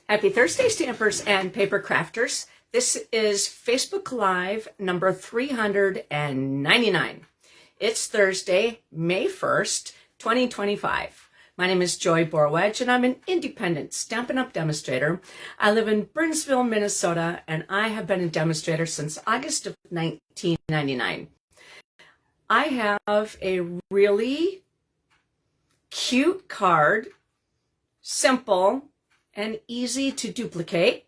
Happy Thursday, Stampers and Paper Crafters. This is Facebook Live number 399. It's Thursday, May 1st, 2025. My name is Joy Borwedge, and I'm an independent Stampin' Up! Demonstrator. I live in Burnsville, Minnesota, and I have been a demonstrator since August of 1999. I have a really cute card, simple, and easy to duplicate,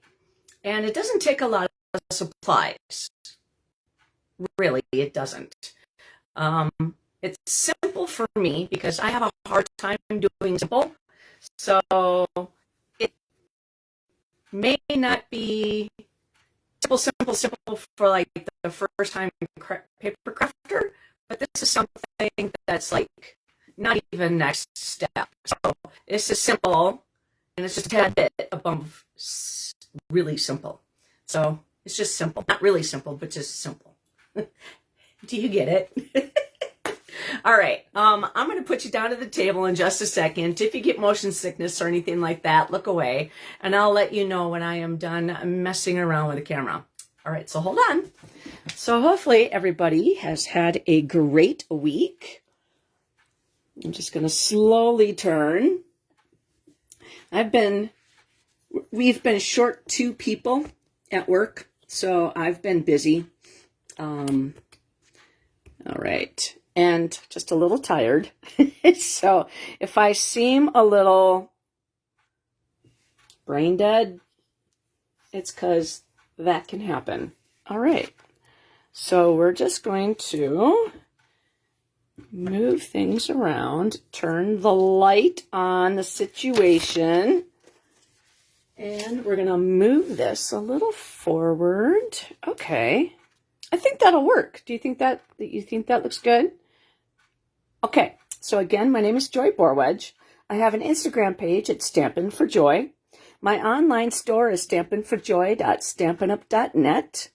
and it doesn't take a lot of supplies. Really, it doesn't. It's simple for me because I have a hard time doing simple, so it may not be simple for like the first time paper crafter, but this is something that's like not even next step. So this is simple. And it's just a tad bit above really simple. So it's just simple. Not really simple, but just simple. Do you get it? All right. I'm going to put you down at the table in just a second. If you get motion sickness or anything like that, look away. And I'll let you know when I am done messing around with the camera. All right. So hold on. So hopefully everybody has had a great week. I'm just going to slowly turn. We've been short 2 people at work, so I've been busy. All right, and just a little tired. So if I seem a little brain dead, it's because that can happen. All right, so we're just going to move things around, turn the light on the situation, and we're going to move this a little forward. Okay, I think that'll work. Do you think that looks good? Okay, so again, my name is Joy Borwedge. I have an Instagram page at Stampin' for Joy. My online store is stampinforjoy.stampinup.net.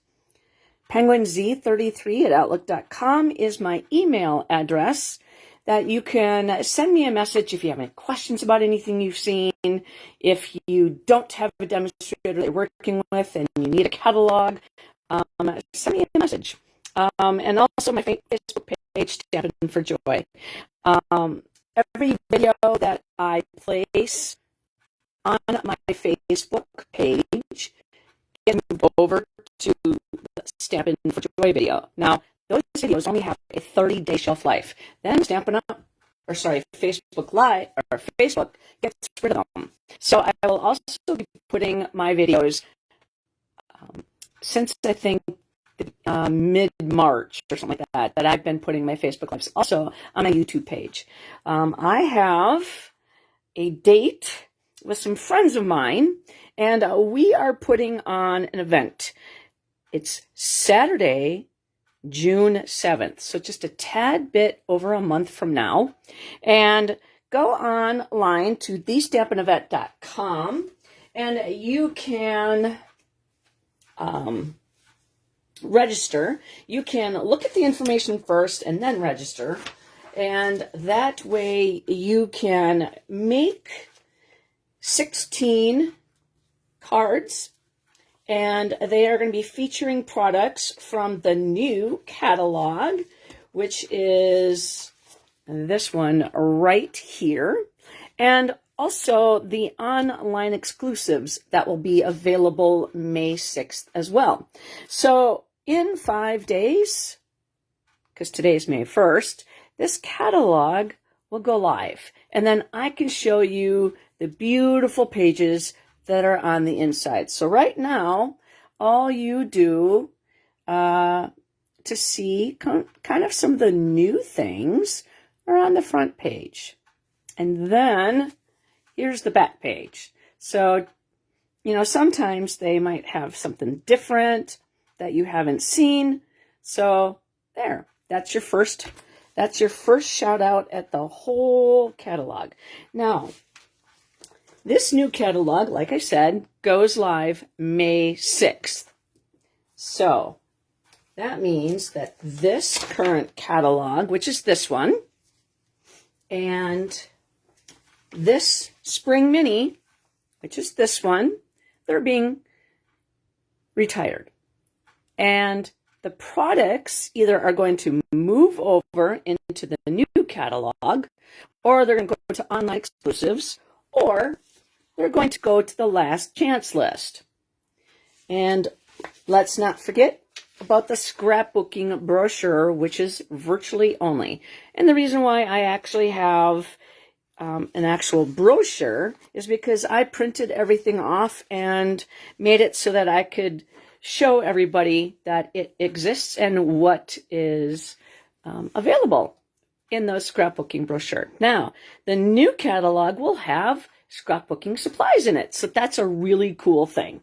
PenguinZ33@outlook.com is my email address that you can send me a message if you have any questions about anything you've seen. If you don't have a demonstrator that you're working with and you need a catalog, send me a message. And also my Facebook page, Stampin' for Joy. Every video that I place on my Facebook page gets moved over to the Stampin' for Joy video. Now, those videos only have a 30-day shelf life. Then Facebook Live or Facebook gets rid of them. So I will also be putting my videos since I think mid-March or something like that I've been putting my Facebook Lives also on my YouTube page. I have a date with some friends of mine, and we are putting on an event. It's Saturday, June 7th, so just a tad bit over a month from now. And go online to thestampinevent.com, and you can register. You can look at the information first and then register, and that way you can make 16 cards, and they are going to be featuring products from the new catalog, which is this one right here, and also the online exclusives that will be available May 6th as well. So in 5 days, because today is May 1st, this catalog will go live, and then I can show you the beautiful pages that are on the inside. So right now, all you do to see kind of some of the new things are on the front page. And then here's the back page. So, sometimes they might have something different that you haven't seen. So there, that's your first shout out at the whole catalog. Now, this new catalog, like I said, goes live May 6th. So that means that this current catalog, which is this one, and this Spring Mini, which is this one, they're being retired. And the products either are going to move over into the new catalog, or they're going to go to online exclusives, or they're going to go to the last chance list. And let's not forget about the scrapbooking brochure, which is virtually only. And the reason why I actually have an actual brochure is because I printed everything off and made it so that I could show everybody that it exists and what is available in those scrapbooking brochure. Now, the new catalog will have scrapbooking supplies in it, so that's a really cool thing.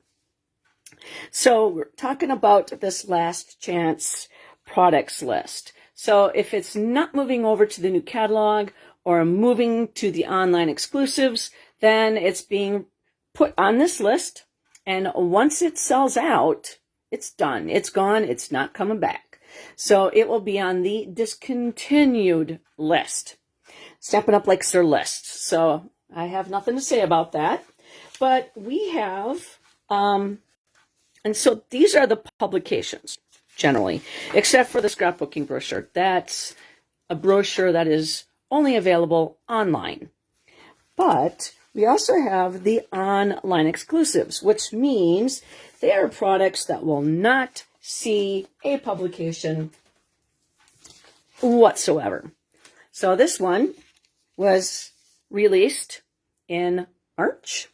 So we're talking about this last chance products list. So if it's not moving over to the new catalog or moving to the online exclusives, then it's being put on this list. And once it sells out, it's done. It's gone. It's not coming back. So it will be on the discontinued list. Stampin' Up! Likes their lists. So I have nothing to say about that. But we have, and so these are the publications, generally, except for the scrapbooking brochure. That's a brochure that is only available online. But we also have the online exclusives, which means they are products that will not see a publication whatsoever. So this one was released in March,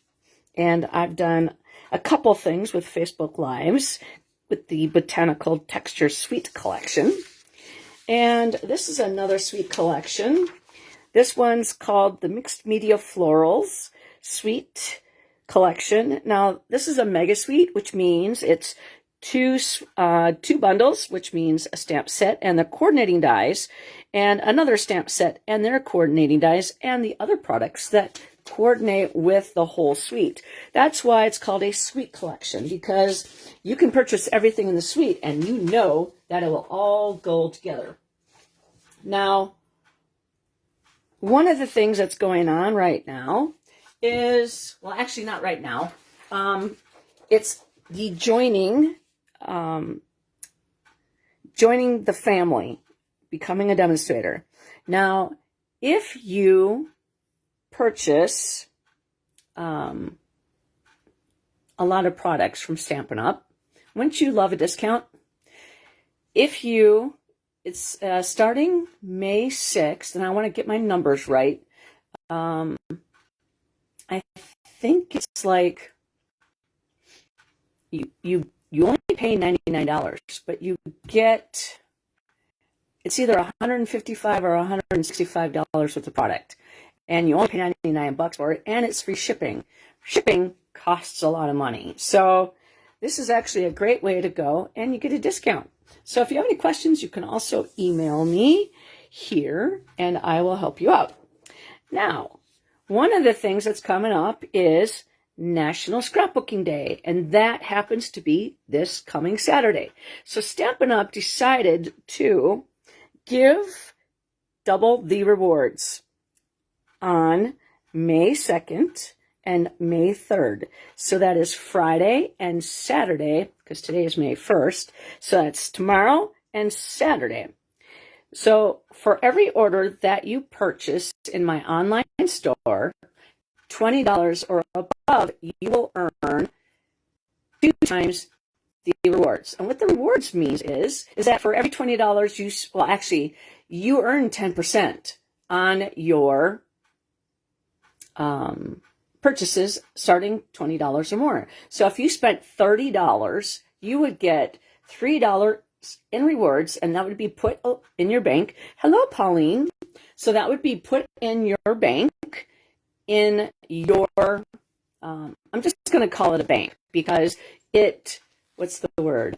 and I've done a couple things with Facebook Lives with the Botanical Texture Suite collection. And this is another suite collection. This one's called the Mixed Media Florals Suite collection. Now, this is a mega suite, which means it's two bundles, which means a stamp set and the coordinating dies, and another stamp set and their coordinating dies, and the other products that coordinate with the whole suite. That's why it's called a suite collection, because you can purchase everything in the suite and you know that it will all go together. Now, one of the things that's going on right now is, well, actually not right now, it's the joining the family, becoming a demonstrator. Now, if you purchase a lot of products from Stampin' Up!, wouldn't you love a discount? It's starting May 6th, and I want to get my numbers right. I think it's like you only pay $99, but you get, it's either $155 or $165 worth of product, and you only pay $99 for it, and it's free shipping. Shipping costs a lot of money, so this is actually a great way to go, and you get a discount. So if you have any questions, you can also email me here, and I will help you out. Now, one of the things that's coming up is National Scrapbooking Day, and that happens to be this coming Saturday. So Stampin' Up! Decided to give double the rewards on May 2nd and May 3rd. So that is Friday and Saturday, because today is May 1st. So that's tomorrow and Saturday. So for every order that you purchase in my online store, $20 or above, you will earn 2 times the rewards. And what the rewards means is that for every $20 you earn 10% on your purchases starting $20 or more. So if you spent $30, you would get $3 in rewards, and that would be put in your bank. Hello, Pauline. So that would be put in your bank, in your, I'm just going to call it a bank, because what's the word?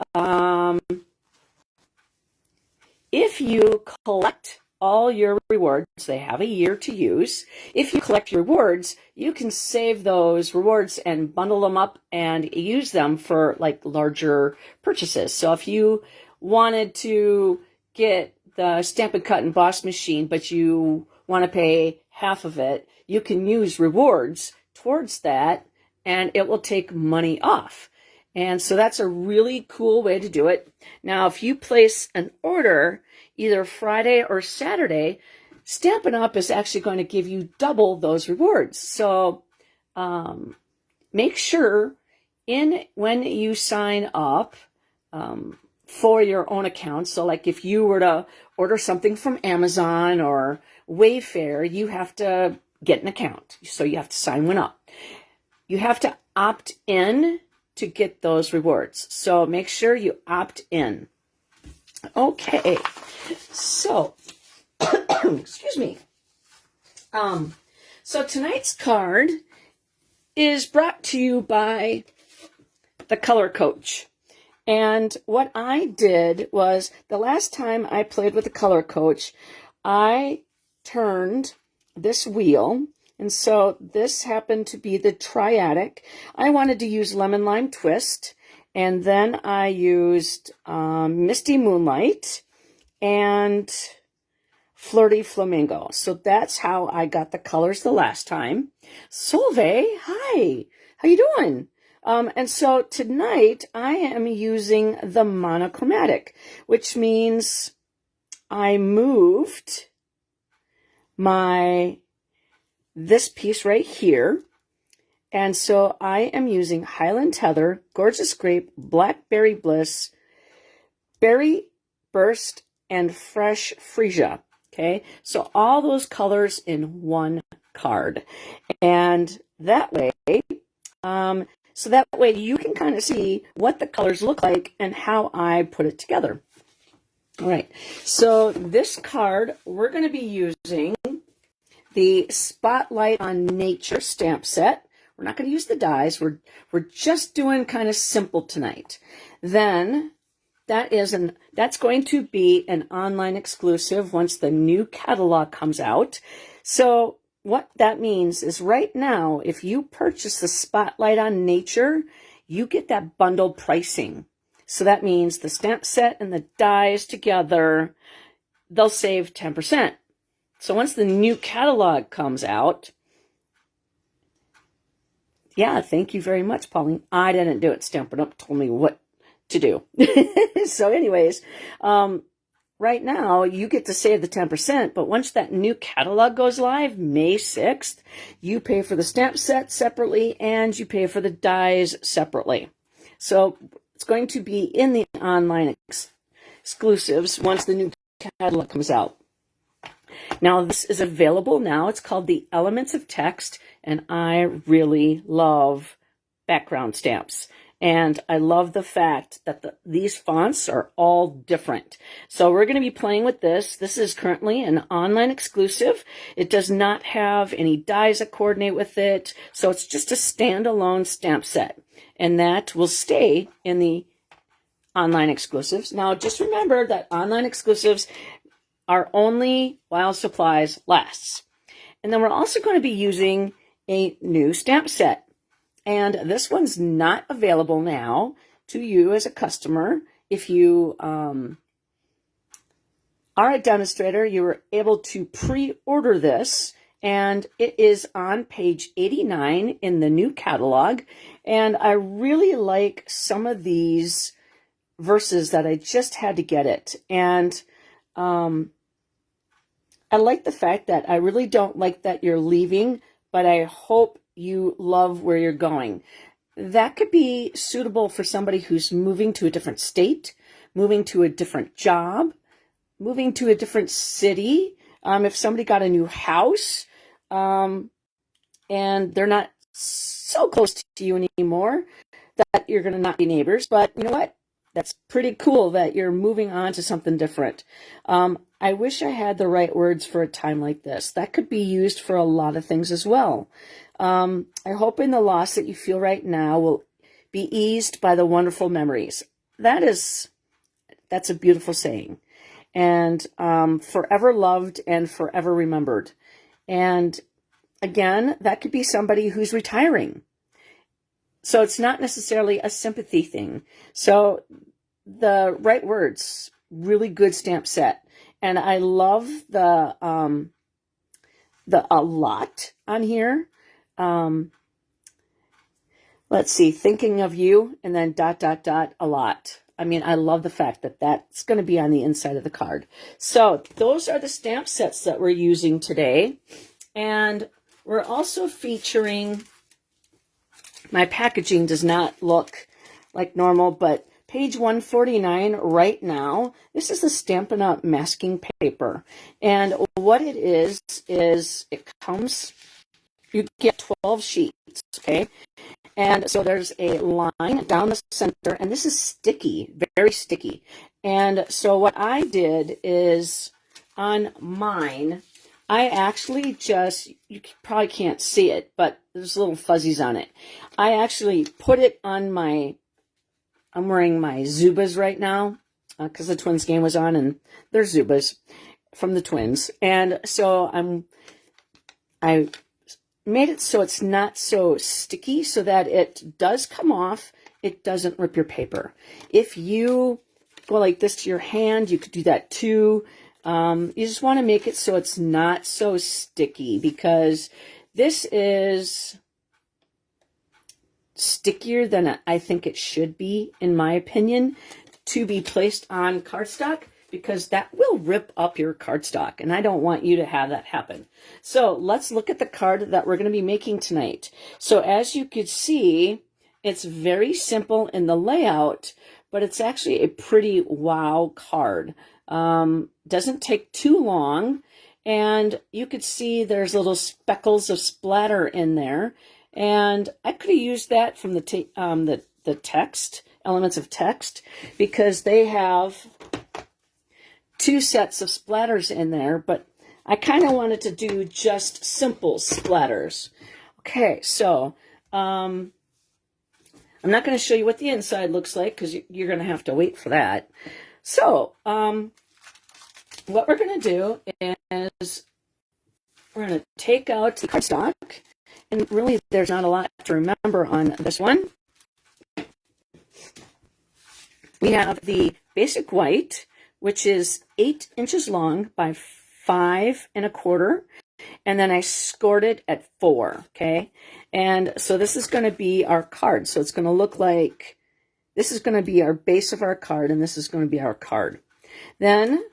If you collect all your rewards, they have a year to use. If you collect your rewards, you can save those rewards and bundle them up and use them for like larger purchases. So if you wanted to get the Stampin' Cut and Boss machine, but you want to pay half of it, you can use rewards towards that and it will take money off. And so that's a really cool way to do it. Now, if you place an order either Friday or Saturday, Stampin' Up! Is actually going to give you double those rewards. So make sure when you sign up for your own account, so like if you were to order something from Amazon or Wayfair, you have to get an account. So you have to sign one up. You have to opt in to get those rewards. So make sure you opt in. Okay, so, excuse me. So tonight's card is brought to you by the Color Coach. And what I did was, the last time I played with the Color Coach, I turned this wheel. And so this happened to be the Triadic. I wanted to use Lemon Lime Twist. And then I used Misty Moonlight and Flirty Flamingo. So that's how I got the colors the last time. Solveig, hi. How you doing? And so tonight I am using the monochromatic, which means I moved this piece right here. And so I am using Highland Heather, Gorgeous Grape, Blackberry Bliss, Berry Burst, and Fresh Freesia. Okay, so all those colors in one card. And that way, you can kind of see what the colors look like and how I put it together. All right, so this card, we're going to be using the Spotlight on Nature stamp set. We're not going to use the dies. We're just doing kind of simple tonight. Then that's going to be an online exclusive once the new catalog comes out. So what that means is right now, if you purchase the Spotlight on Nature, you get that bundled pricing. So that means the stamp set and the dies together, they'll save 10%. So once the new catalog comes out, yeah, thank you very much, Pauline. I didn't do it. Stampin' Up! Told me what to do. So anyways, right now you get to save the 10%, but once that new catalog goes live, May 6th, you pay for the stamp set separately and you pay for the dies separately. So it's going to be in the online exclusives once the new catalog comes out. Now, this is available now. It's called the Elements of Text, and I really love background stamps. And I love the fact that these fonts are all different. So we're going to be playing with this. This is currently an online exclusive. It does not have any dies that coordinate with it. So it's just a standalone stamp set. And that will stay in the online exclusives. Now, just remember that online exclusives are only while supplies lasts. And then we're also going to be using a new stamp set. And this one's not available now to you as a customer. If you are a demonstrator, you were able to pre-order this, and it is on page 89 in the new catalog. And I really like some of these verses that I just had to get it. And I like the fact that I really don't like that you're leaving, but I hope you love where you're going. That could be suitable for somebody who's moving to a different state, moving to a different job, moving to a different city. If somebody got a new house and they're not so close to you anymore that you're going to not be neighbors. But you know what? That's pretty cool that you're moving on to something different. I wish I had the right words for a time like this. That could be used for a lot of things as well. I hope in the loss that you feel right now will be eased by the wonderful memories. That's a beautiful saying. And forever loved and forever remembered. And again, that could be somebody who's retiring. So it's not necessarily a sympathy thing. So the right words, really good stamp set. And I love the a lot on here. Let's see, thinking of you, and then ... a lot. I mean, I love the fact that that's going to be on the inside of the card. So those are the stamp sets that we're using today. And we're also featuring, my packaging does not look like normal, but page 149 right now, this is the Stampin' Up! Masking paper. And what it is it comes, you get 12 sheets, okay? And so there's a line down the center, and this is sticky, very sticky. And so what I did is, on mine, I actually just, you probably can't see it, but there's little fuzzies on it. I actually put it on my, I'm wearing my Zubaz right now, because the Twins game was on, and they're Zubaz from the Twins. And so I made it so it's not so sticky, so that it does come off. It doesn't rip your paper. If you go like this to your hand, you could do that too. You just want to make it so it's not so sticky, because this is stickier than I think it should be, in my opinion, to be placed on cardstock, because that will rip up your cardstock, and I don't want you to have that happen. So let's look at the card that we're going to be making tonight. So as you can see, it's very simple in the layout, but it's actually a pretty wow card. Doesn't take too long, and you could see there's little speckles of splatter in there, and I could have used that from the text, elements of text, because they have 2 sets of splatters in there, but I kind of wanted to do just simple splatters. Okay, so I'm not going to show you what the inside looks like, because you're going to have to wait for that. So what we're going to do is we're going to take out the cardstock, and really there's not a lot to remember on this one. We have the basic white, which is 8 inches long by 5 1/4, and then I scored it at 4, okay? And so this is going to be our card. So it's going to look like, this is going to be our base of our card, and this is going to be our card. Then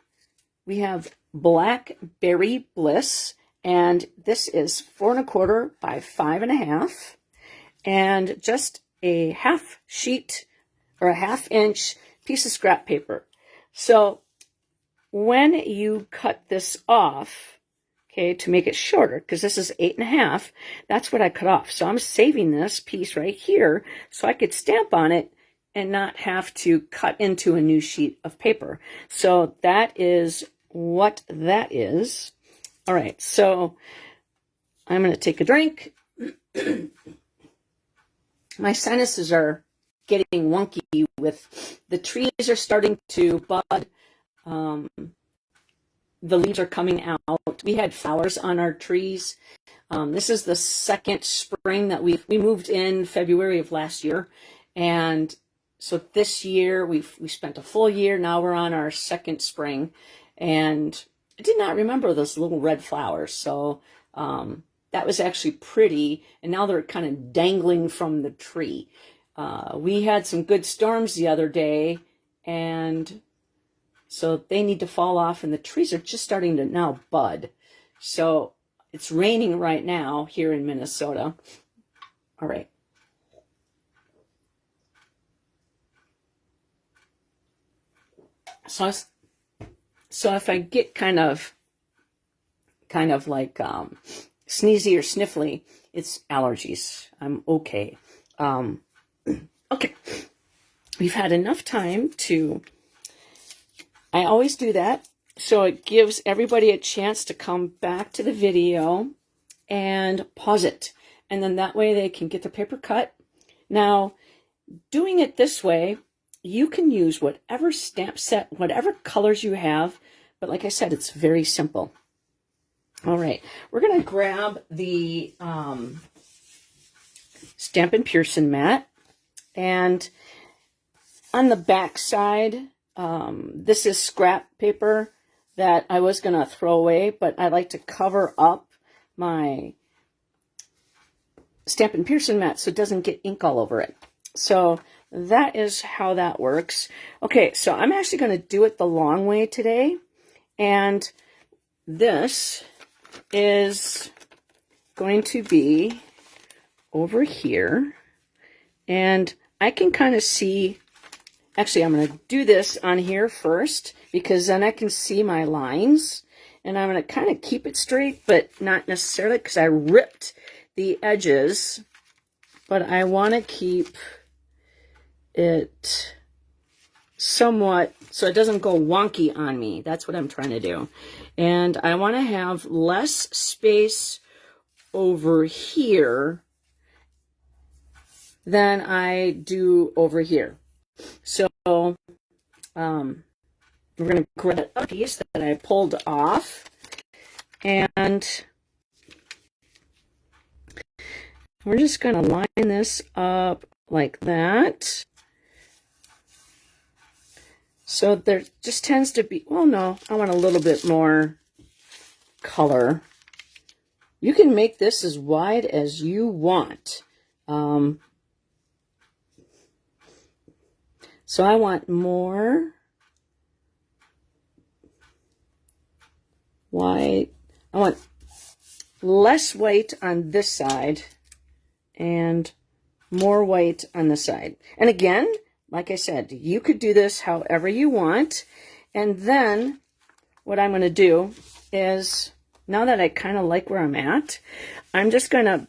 we have Black Berry Bliss, and this is 4 1/4 by 5 1/2, and just a half sheet or a 1/2 inch piece of scrap paper. So when you cut this off, okay, to make it shorter, because this is 8 1/2, that's what I cut off. So I'm saving this piece right here so I could stamp on it and not have to cut into a new sheet of paper. So that is what that is. All right, so I'm going to take a drink. My sinuses are getting wonky with the trees are starting to bud. The leaves are coming out. We had flowers on our trees. This is the second spring that we moved in February of last year, and so this year we spent a full year. Now we're on our second spring, and I did not remember those little red flowers. So that was actually pretty, and now they're kind of dangling from the tree. We had some good storms the other day, and so they need to fall off, and the trees are just starting to now bud. So it's raining right now here in Minnesota. All right. So if I get kind of like sneezy or sniffly, it's allergies. I'm okay. Okay. We've had enough time to, I always do that, so it gives everybody a chance to come back to the video and pause it. And then that way they can get the paper cut. Now, doing it this way, you can use whatever stamp set, whatever colors you have. But like I said, it's very simple. All right, we're going to grab the Stampin' Pearson mat. And on the back side, this is scrap paper that I was going to throw away, but I like to cover up my Stampin' Pearson mat so it doesn't get ink all over it. So that is how that works. Okay, so I'm actually going to do it the long way today. And this is going to be over here. And I can kind of see, actually I'm going to do this on here first because then I can see my lines. And I'm going to kind of keep it straight, but not necessarily because I ripped the edges. But I want to keep it somewhat so it doesn't go wonky on me. That's what I'm trying to do. And I want to have less space over here than I do over here. So we're going to grab a piece that I pulled off, and we're just going to line this up like that. So there just tends to be, well, no, I want a little bit more color. You can make this as wide as you want. So I want more white. I want less white on this side and more white on the side. And again, like I said, you could do this however you want. And then what I'm going to do is, now that I kind of like where I'm at, I'm just going to,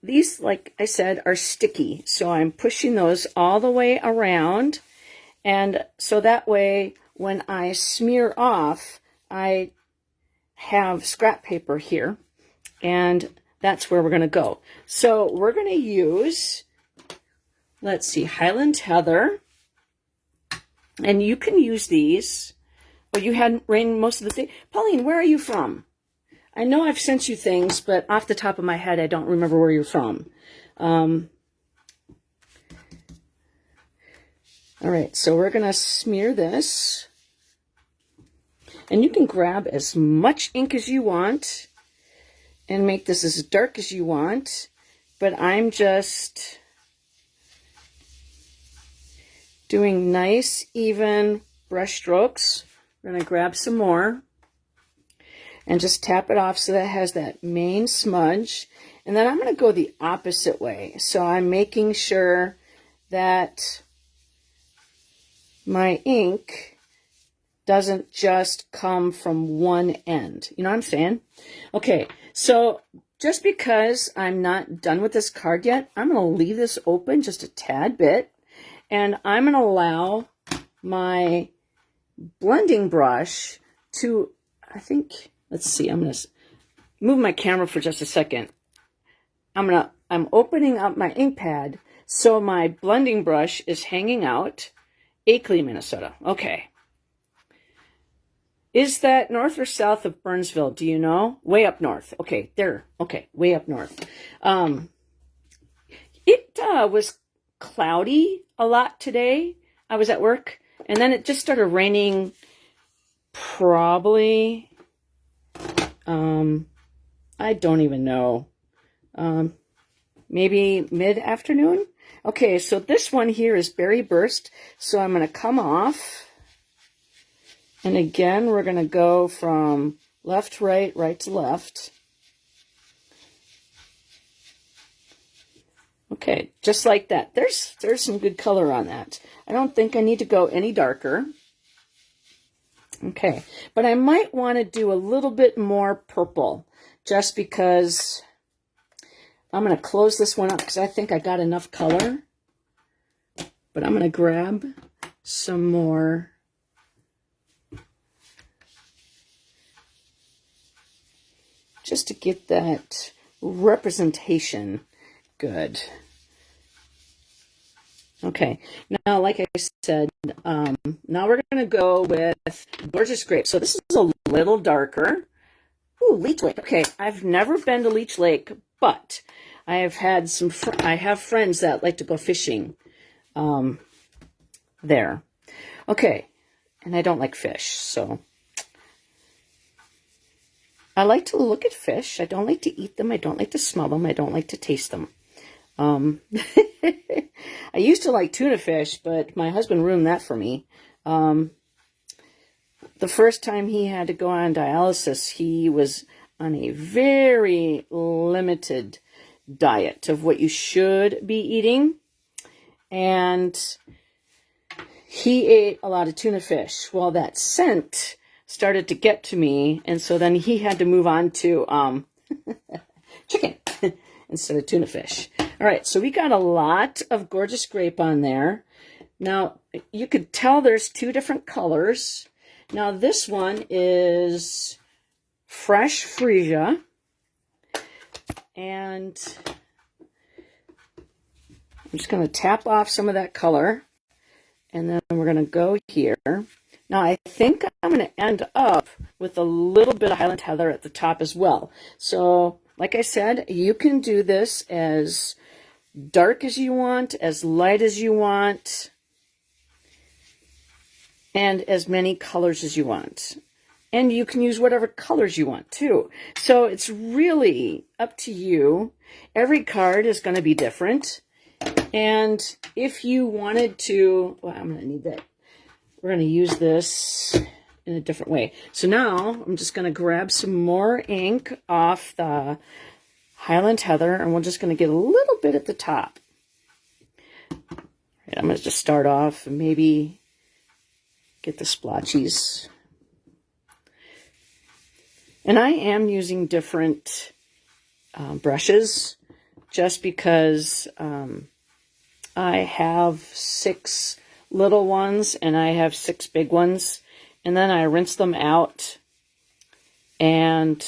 these, like I said, are sticky. So I'm pushing those all the way around. And so that way, when I smear off, I have scrap paper here. And that's where we're going to go. So we're going to use, let's see, Highland Heather. And you can use these. Well, you had rain most of the day. Pauline, where are you from? I know I've sent you things, but off the top of my head, I don't remember where you're from. All right, so we're going to smear this. And you can grab as much ink as you want and make this as dark as you want. But I'm just doing nice, even brush strokes. We're going to grab some more and just tap it off so that it has that main smudge. And then I'm going to go the opposite way. So I'm making sure that my ink doesn't just come from one end. You know what I'm saying? Okay, so just because I'm not done with this card yet, I'm going to leave this open just a tad bit. And I'm going to allow my blending brush to, I think, let's see, I'm going to move my camera for just a second. I'm opening up my ink pad so my blending brush is hanging out. Akeley, Minnesota. Okay. Is that north or south of Burnsville? Do you know? Way up north. Okay, there. Okay, way up north. It was cloudy a lot today. I was at work, and then it just started raining probably, I don't even know, maybe mid-afternoon. Okay, so this one here is Berry Burst, so I'm going to come off, and again, we're going to go from left to right, right to left. Okay, just like that. There's some good color on that. I don't think I need to go any darker. Okay, but I might want to do a little bit more purple just because I'm going to close this one up because I think I got enough color. But I'm going to grab some more just to get that representation good. Okay, now like I said, now we're going to go with Gorgeous Grape. So this is a little darker. Ooh, Leech Lake. Okay, I've never been to Leech Lake, but I have had some, I have friends that like to go fishing there. Okay, and I don't like fish, so I like to look at fish. I don't like to eat them. I don't like to smell them. I don't like to taste them. I used to like tuna fish, but my husband ruined that for me. The first time he had to go on dialysis, he was on a very limited diet of what you should be eating. And he ate a lot of tuna fish. Well, that scent started to get to me, and so then he had to move on to chicken instead of tuna fish. All right, so we got a lot of gorgeous grape on there. Now, you could tell there's two different colors. Now, this one is fresh freesia, and I'm just going to tap off some of that color, and then we're going to go here. Now, I think I'm going to end up with a little bit of Highland Heather at the top as well. So, like I said, you can do this as dark as you want, as light as you want, and as many colors as you want. And you can use whatever colors you want too. So it's really up to you. Every card is going to be different. And if you wanted to, well, I'm going to need that. We're going to use this in a different way. So now I'm just going to grab some more ink off the Highland Heather, and we're just going to get a little bit at the top. Right, I'm going to just start off and maybe get the splotchies. And I am using different brushes just because I have 6 little ones and I have 6 big ones, and then I rinse them out, and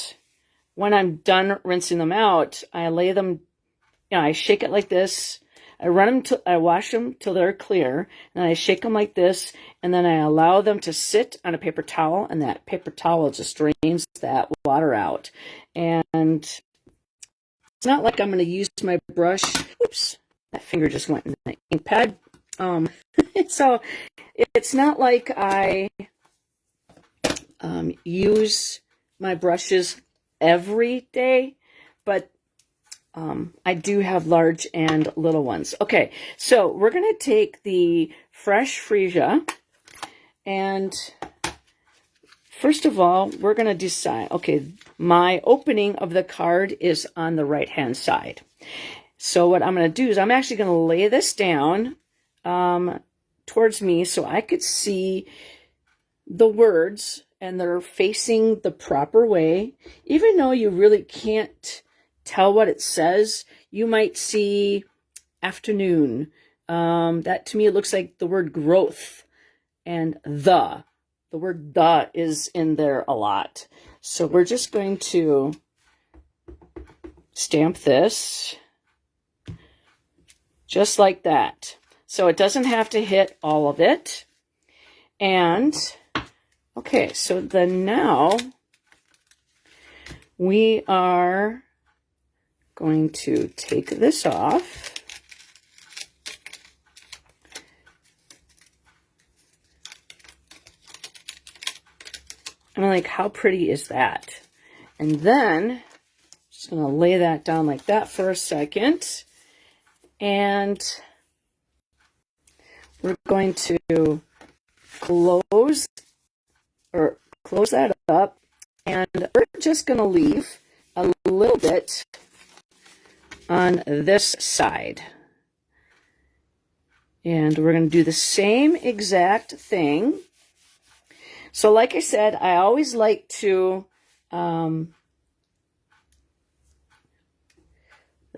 when I'm done rinsing them out, I lay them, I shake it like this. I wash them till they're clear, and I shake them like this, and then I allow them to sit on a paper towel, and that paper towel just drains that water out. And it's not like I'm going to use my brush. Oops, that finger just went in the ink pad. So it's not like I use my brushes every day, but I do have large and little ones. Okay, so we're going to take the fresh freesia, and first of all, we're going to decide, okay, my opening of the card is on the right-hand side. So what I'm going to do is I'm actually going to lay this down towards me so I could see the words, and they're facing the proper way. Even though you really can't tell what it says, you might see afternoon. That to me, it looks like the word growth, and the word the is in there a lot. So we're just going to stamp this just like that. So it doesn't have to hit all of it. And okay, so then now we are going to take this off. I'm like, how pretty is that? And then just going to lay that down like that for a second. And we're going to close that up, and we're just going to leave a little bit on this side. And we're going to do the same exact thing. So like I said, I always like to, let's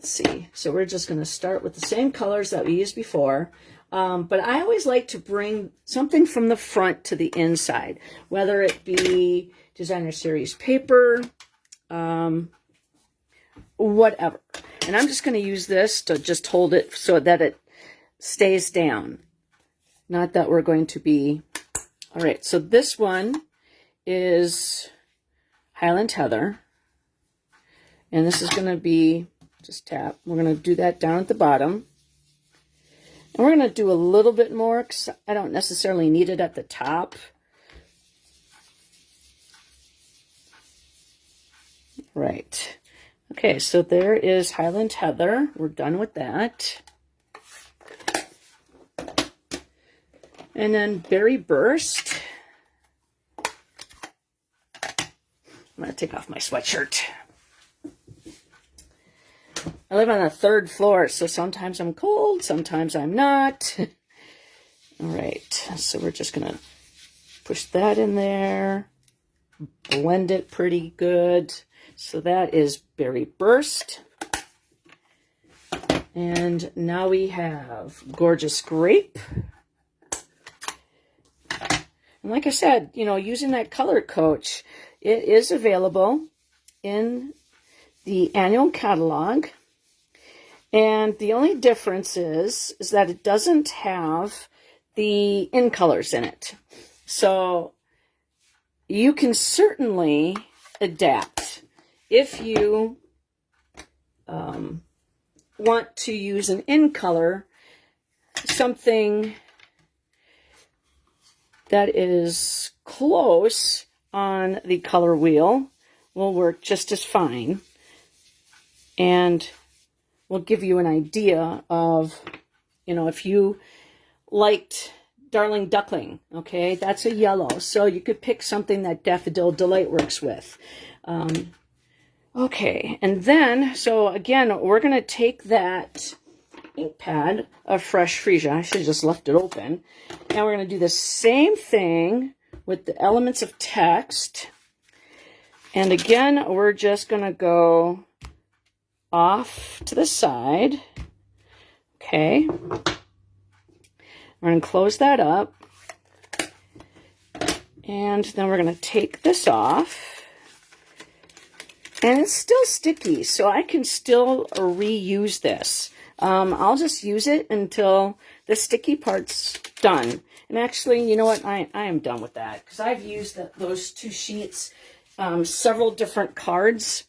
see. So we're just going to start with the same colors that we used before. But I always like to bring something from the front to the inside, whether it be designer series paper, whatever. And I'm just going to use this to just hold it so that it stays down. Not that we're going to be... All right, so this one is Highland Heather. And this is going to be, just tap. We're going to do that down at the bottom. And we're going to do a little bit more because I don't necessarily need it at the top. Right. Okay, so there is Highland Heather. We're done with that. And then Berry Burst. I'm going to take off my sweatshirt. I live on the 3rd floor, so sometimes I'm cold, sometimes I'm not. All right, so we're just going to push that in there. Blend it pretty good. So that is Berry Burst. And now we have Gorgeous Grape. And like I said, you know, using that Color Coach, it is available in the annual catalog. And the only difference is that it doesn't have the in colors in it. So you can certainly adapt. If you want to use an in color, something that is close on the color wheel will work just as fine and will give you an idea of, you know, if you liked Darling Duckling, okay, that's a yellow, so you could pick something that Daffodil Delight works with. Okay, and then, so again, we're going to take that ink pad of Fresh Freesia. I should have just left it open. Now we're going to do the same thing with the elements of text. And again, we're just going to go off to the side. Okay. We're going to close that up. And then we're going to take this off. And it's still sticky, so I can still reuse this. I'll just use it until the sticky part's done. And actually, you know what? I am done with that because I've used those 2 sheets, several different cards.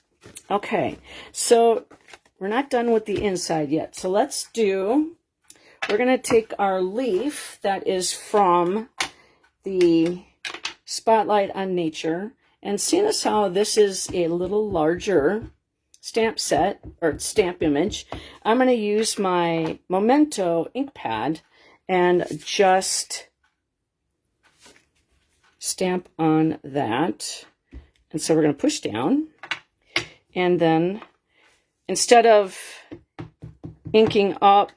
Okay, so we're not done with the inside yet. So we're going to take our leaf that is from the Spotlight on Nature. And seeing as how this is a little larger stamp set, or stamp image, I'm going to use my Memento ink pad and just stamp on that. And so we're going to push down. And then instead of inking up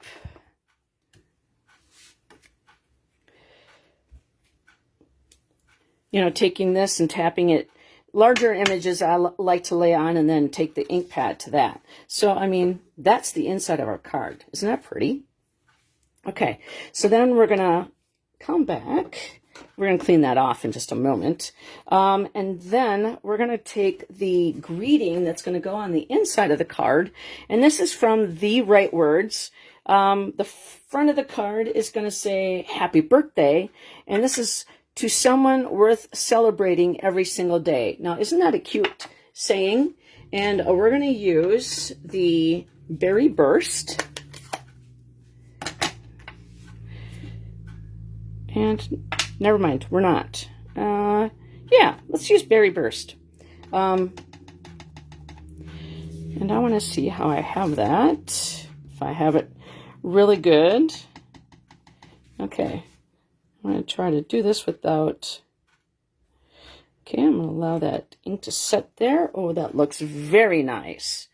taking this and tapping it, larger images I like to lay on and then take the ink pad to that. So, I mean, that's the inside of our card. Isn't that pretty? Okay, so then we're going to come back. We're going to clean that off in just a moment. And then we're going to take the greeting that's going to go on the inside of the card. And this is from The Right Words. The front of the card is going to say, Happy Birthday. And this is to someone worth celebrating every single day. Now, isn't that a cute saying? And we're going to use the Berry Burst. And never mind, we're not. Yeah, let's use Berry Burst. And I want to see how I have that. If I have it really good. Okay. I'm going to try to do this without... Okay, I'm going to allow that ink to set there. Oh, that looks very nice.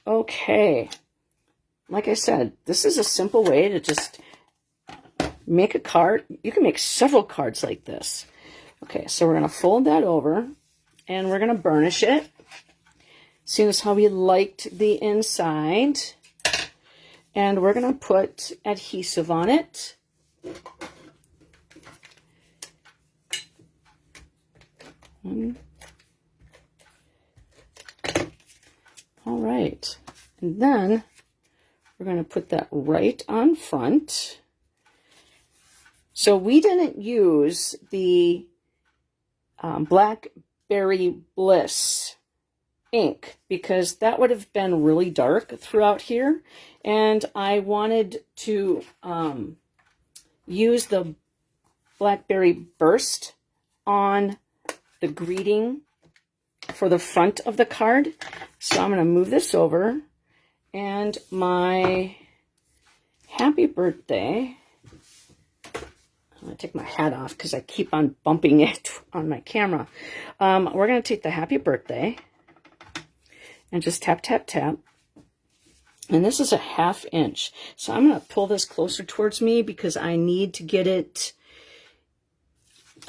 Okay. Like I said, this is a simple way to just make a card. You can make several cards like this. Okay, so we're going to fold that over, and we're going to burnish it. Seeing as how we liked the inside. And we're going to put adhesive on it. All right, and then we're going to put that right on front. So we didn't use the Blackberry Bliss ink because that would have been really dark throughout here, and I wanted to use the Blackberry Burst on the greeting for the front of the card. So I'm going to move this over, and my happy birthday, I'm going to take my hat off because I keep on bumping it on my camera. We're going to take the happy birthday and just tap, tap, tap. And this is a 1/2 inch. So I'm going to pull this closer towards me because I need to get it.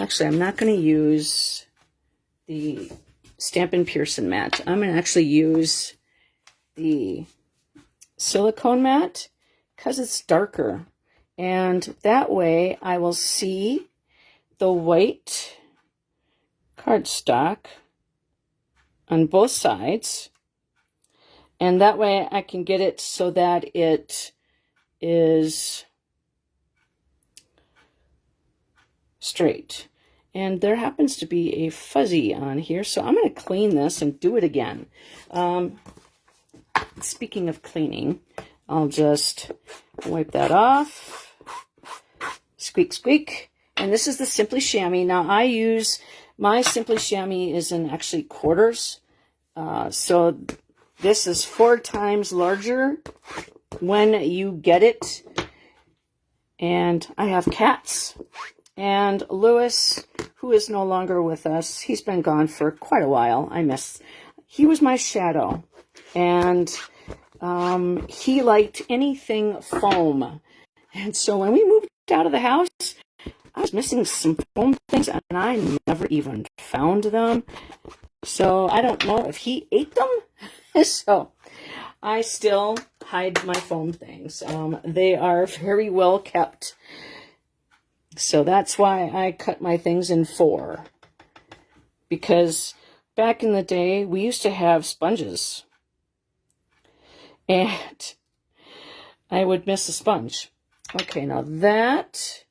Actually, I'm not going to use the Stampin' Pearson mat. I'm going to actually use the silicone mat because it's darker. And that way I will see the white cardstock on both sides. And that way I can get it so that it is straight. And there happens to be a fuzzy on here, so I'm going to clean this and do it again. Speaking of cleaning, I'll just wipe that off. Squeak, squeak. And this is the Simply Chamois. Now, I use, my Simply Chamois is in actually quarters. So this is 4 times larger when you get it. And I have cats. And Lewis, who is no longer with us, he's been gone for quite a while. He was my shadow. And he liked anything foam. And so when we moved out of the house, I was missing some foam things, and I never even found them. So I don't know if he ate them. So I still hide my foam things. They are very well kept. So that's why I cut my things in 4. Because back in the day, we used to have sponges. And I would miss a sponge. Okay, now that,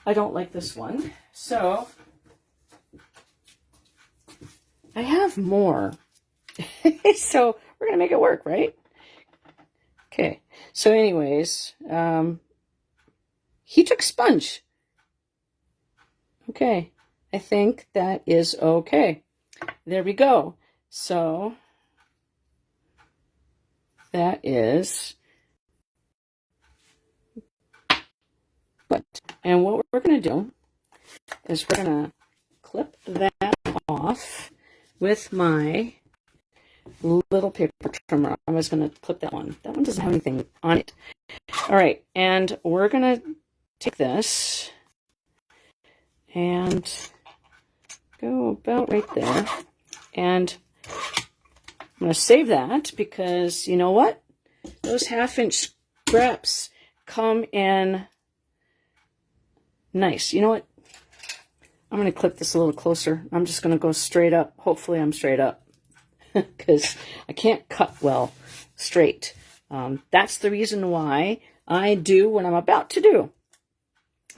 I don't like this one. So I have more. So we're going to make it work, right? Okay, so anyways, he took sponge. Okay, I think that is okay. There we go. So that is what. And what we're going to do is we're going to clip that off with my little paper trimmer. I was going to clip that one. That one doesn't have anything on it. All right, and we're going to take this and go about right there. And I'm going to save that because you know what? Those 1/2 inch scraps come in nice. You know what? I'm going to clip this a little closer. I'm just going to go straight up. Hopefully I'm straight up because I can't cut well straight. That's the reason why I do what I'm about to do.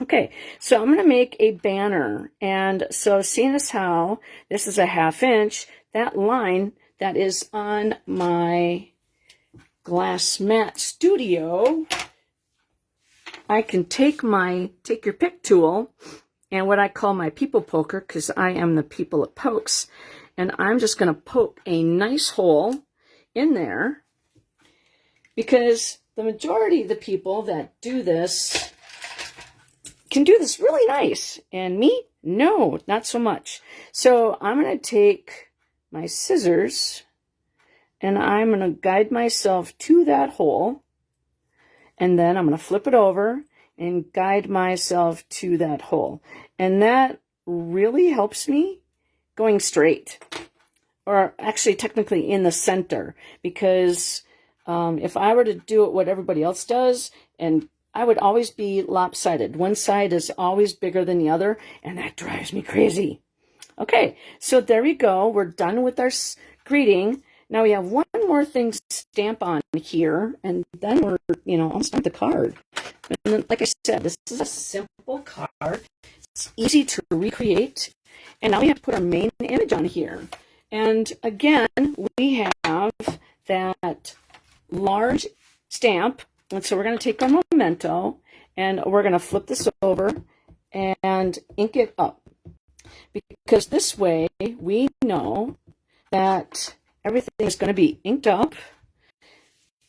Okay, so I'm going to make a banner. And so seeing as how this is a 1/2 inch, that line that is on my Glass Mat Studio, I can take your pick tool and what I call my people poker, because I am the people that pokes, and I'm just going to poke a nice hole in there, because the majority of the people that do this can do this really nice, and me, no, not so much. So I'm going to take my scissors and I'm going to guide myself to that hole, and then I'm going to flip it over and guide myself to that hole. And that really helps me going straight, or actually technically in the center, because if I were to do it what everybody else does, and I would always be lopsided. One side is always bigger than the other, and that drives me crazy. Okay, so there we go. We're done with our greeting. Now we have one more thing to stamp on here, and then we're, I'll stamp the card. And then, like I said, this is a simple card. It's easy to recreate. And now we have to put our main image on here. And again, we have that large stamp. And so we're going to take our memento, and we're going to flip this over and ink it up. because this way we know that everything is going to be inked up.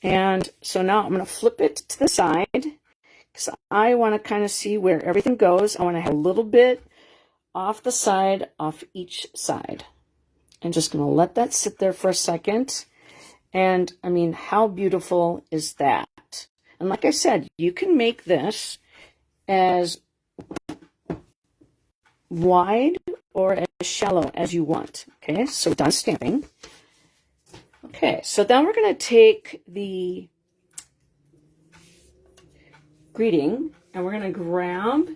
And so now I'm going to flip it to the side because I want to kind of see where everything goes. I want to have a little bit off the side, off each side. I'm just going to let that sit there for a second. And I mean, how beautiful is that? And like I said, you can make this as wide or as shallow as you want. Okay, so done stamping. Okay, so then we're going to take the greeting and we're going to grab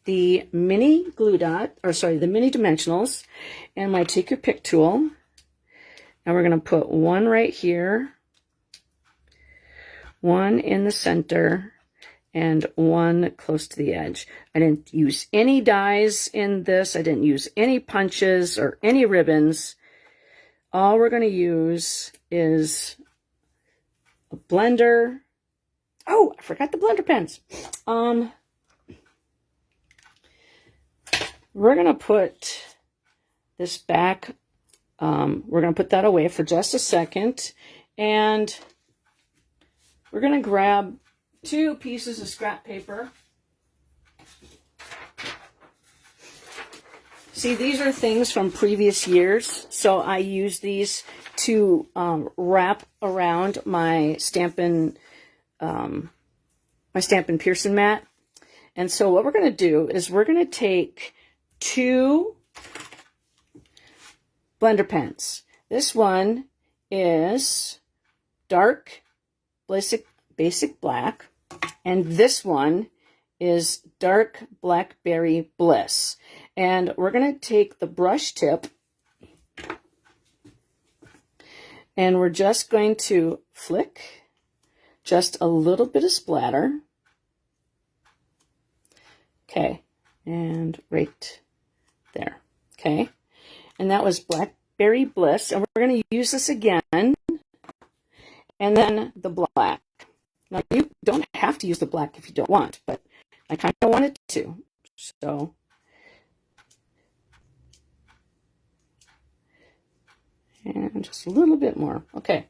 the mini glue dot, or sorry, the mini dimensionals, and my take your pick tool. And we're going to put one right here, one in the center, and one close to the edge. I didn't use any dies in this. I didn't use any punches or any ribbons. All we're going to use is a blender. Oh, I forgot the blender pens. We're going to put this back. We're going to put that away for just a second. And we're going to grab 2 pieces of scrap paper. See, these are things from previous years, so I use these to wrap around my Stampin' Pearson mat. And so what we're going to do is we're going to take 2 blender pens. This one is dark basic black, and this one is dark blackberry bliss. And we're going to take the brush tip and we're just going to flick just a little bit of splatter. Okay, and right there. Okay, and that was blackberry bliss, and we're going to use this again, and then the black. Now you don't have to use the black if you don't want, but I kind of wanted to, so and just a little bit more. Okay,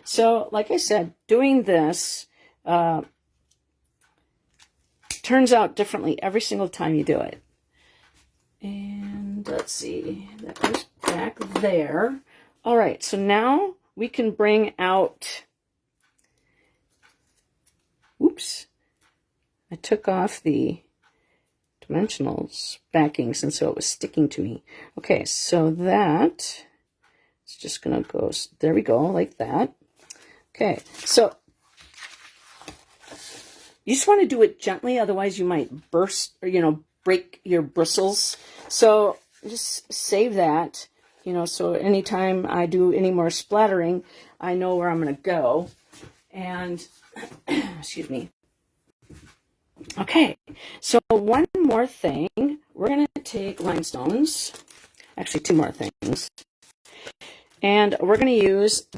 so like I said, doing this turns out differently every single time you do it. And let's see, that goes back there. All right, so now we can bring out, oops, I took off the dimensionals backings and so it was sticking to me. Okay, so that it's just gonna go, there we go, like that. Okay, so you just want to do it gently, otherwise you might burst or, break your bristles. So just save that, so anytime I do any more splattering, I know where I'm going to go. And, excuse me. Okay, so one more thing. We're going to take rhinestones, actually 2 more things. And we're going to use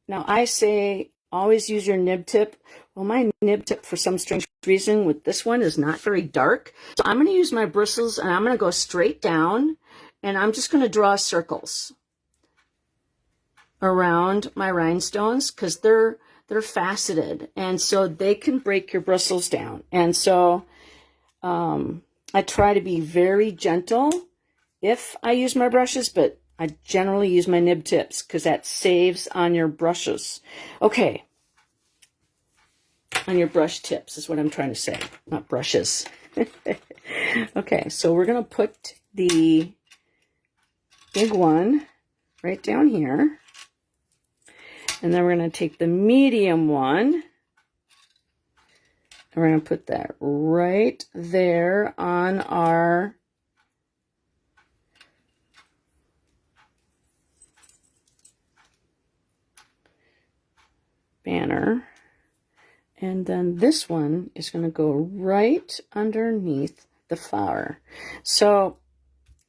now I say always use your nib tip. Well, my nib tip, for some strange reason, with this one is not very dark. So I'm going to use my bristles, and I'm going to go straight down, and I'm just going to draw circles around my rhinestones because they're faceted, and so they can break your bristles down. And so I try to be very gentle if I use my brushes, but I generally use my nib tips because that saves on your brushes. Okay. On your brush tips is what I'm trying to say, not brushes. Okay, so we're going to put the big one right down here. And then we're going to take the medium one. And we're going to put that right there on our banner. And then this one is going to go right underneath the flower. So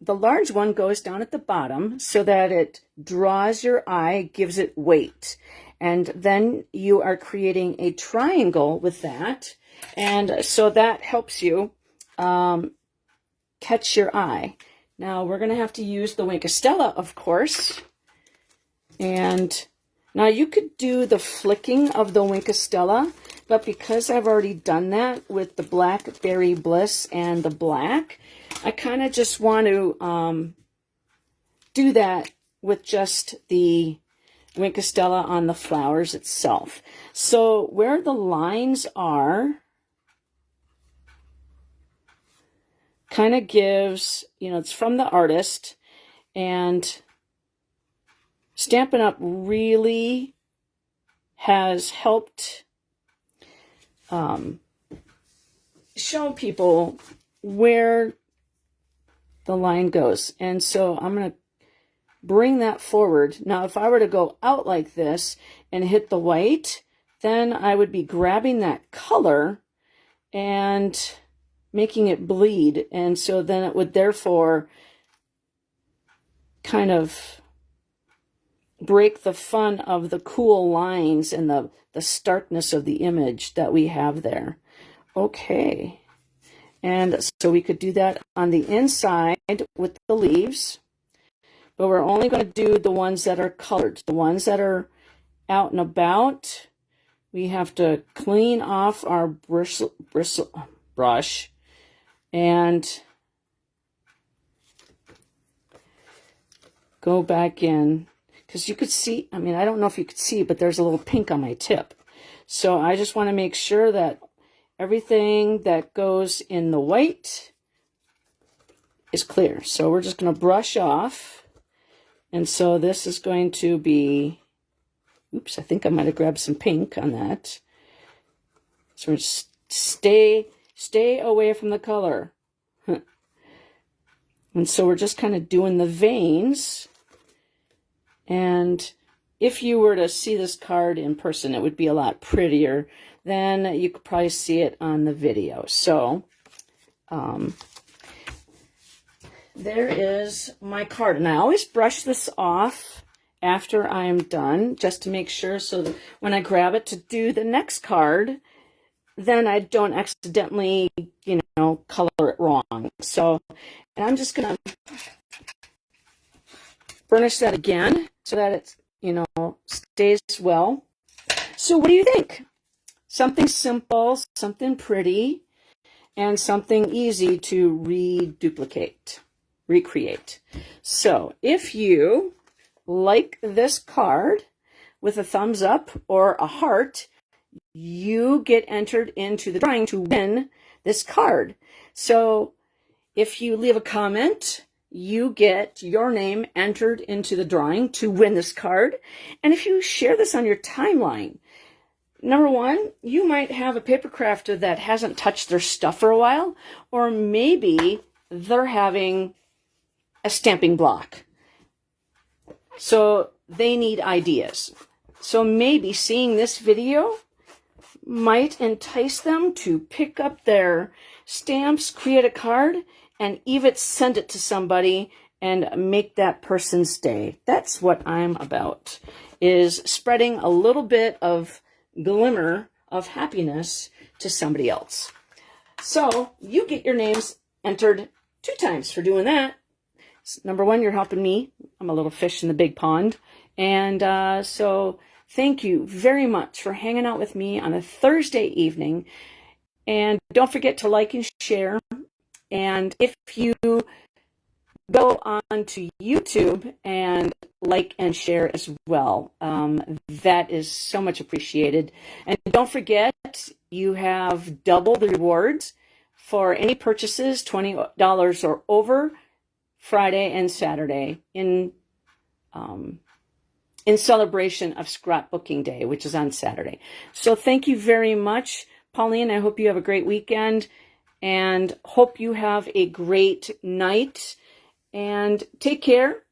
the large one goes down at the bottom so that it draws your eye, gives it weight. And then you are creating a triangle with that. And so that helps you catch your eye. Now we're going to have to use the Wink of Stella, of course. And now you could do the flicking of the Wink of Stella, but because I've already done that with the Blackberry Bliss and the black, I kind of just want to do that with just the Wink of Stella on the flowers itself. So where the lines are, kind of gives, you know, it's from the artist, and Stampin' Up! Really has helped show people where the line goes. And so I'm going to bring that forward. Now, if I were to go out like this and hit the white, then I would be grabbing that color and making it bleed. And so then it would therefore kind of break the fun of the cool lines and the starkness of the image that we have there. Okay. And so we could do that on the inside with the leaves, but we're only going to do the ones that are colored. The ones that are out and about, we have to clean off our brush and go back in. Because you could see, I mean, I don't know if you could see, but there's a little pink on my tip. So I just want to make sure that everything that goes in the white is clear. So we're just going to brush off. And so this is going to be, oops, I think I might have grabbed some pink on that. So we're just stay away from the color. And so we're just kind of doing the veins. And if you were to see this card in person, it would be a lot prettier than you could probably see it on the video. So there is my card. And I always brush this off after I am done, just to make sure, so that when I grab it to do the next card, then I don't accidentally, you know, color it wrong. So, and I'm just going to burnish that again so that it, you know, stays well. So what do you think? Something simple, something pretty, and something easy to recreate. So if you like this card with a thumbs up or a heart, you get entered into the drawing to win this card. So if you leave a comment, you get your name entered into the drawing to win this card. And if you share this on your timeline, number one, you might have a paper crafter that hasn't touched their stuff for a while, or maybe they're having a stamping block. So they need ideas. So maybe seeing this video might entice them to pick up their stamps, create a card, and even send it to somebody and make that person's day. That's what I'm about, is spreading a little bit of glimmer of happiness to somebody else. So you get your names entered 2 times for doing that. Number one, you're helping me. I'm a little fish in the big pond. And so thank you very much for hanging out with me on a Thursday evening. And don't forget to like and share. And if you go on to YouTube and like and share as well, that is so much appreciated. And don't forget, you have double the rewards for any purchases, $20 or over, Friday and Saturday in celebration of Scrapbooking Day, which is on Saturday. So thank you very much, Pauline. I hope you have a great weekend and hope you have a great night, and take care.